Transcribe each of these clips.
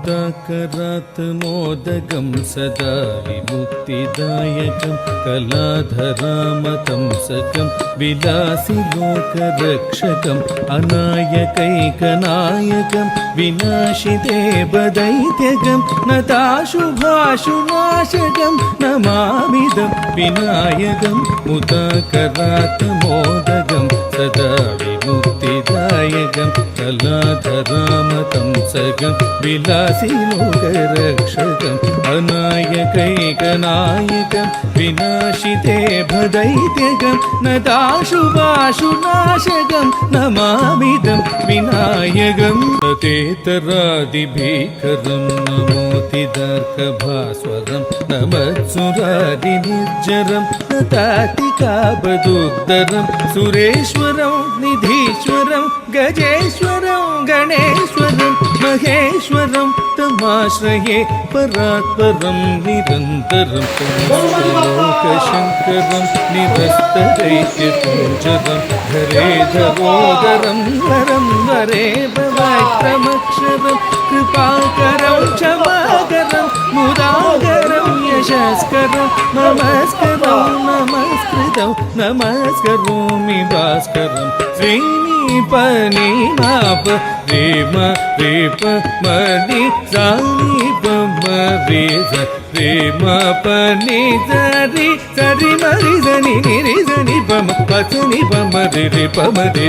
मुदाकरात् मोदकं सदा विमुक्तिदायकं कलाधरामतंसकं विलासिलोकरक्षकम् अनायकैकनायकं विनाशिदेवदैत्यकं नताशुभाशुनाशकं नमामिदं विनायकं मुदाकरात् मोदकं सदा विमुक्तिदायकं कलाधरामतंसकं विलासिलोकरक्षकम् अनायकैकनायकं विनाशिदेवदैत्यकं नताशुभाशुनाशकं नमामिदं विनायकं तेतरादिभीकरं नमोतिदार्कभास्वरं नमत्सुरादिनिर्जरं नतातिकाबदुद्धरं सुरेश्वरं निधीश्वरं गजेश्वरं गणेश्वरं महेश्वरं तमाश्रये परात्परं निरन्तरं लोकशङ्करं निरस्तदैत्यपुञ्जरं धरे धरोदरं वरं वरे भवक्रमक्षरं कृपाकरं क्षमाकरं मुदाकरं यशस्करं नमस्करं नमस्कृतं नमस्करोमि भास्करं श्रीनिपनिमाप रेम रेप मणि सानि पम रेज रेम पनि जरि सरि मरि जनि निरि जनि पम पचनि पम रे पम रे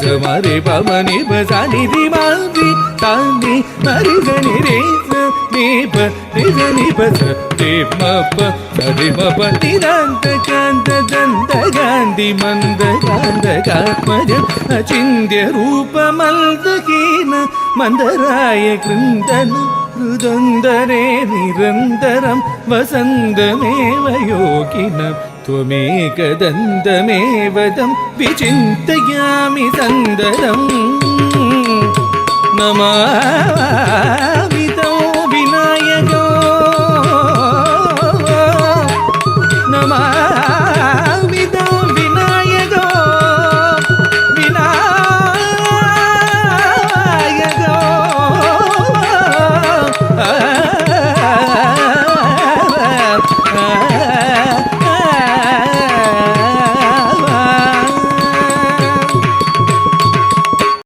ज मरे पम नि बजानि रि मारि तानि मरि जनि रे नीप रि जनि बज रे म प रे म प निरन्त कान्त दन्त गान्धि मन्द कान्त कात्मज अचिन्त्य रूप मल्दहीन मंदराय कृन्दन हृदन्दरे निरन्तरं वसन्तमेव योगिनं त्वमेकदन्तमेव तं विचिन्तयामि सन्ददं नमामि तं विनायको नमामि तं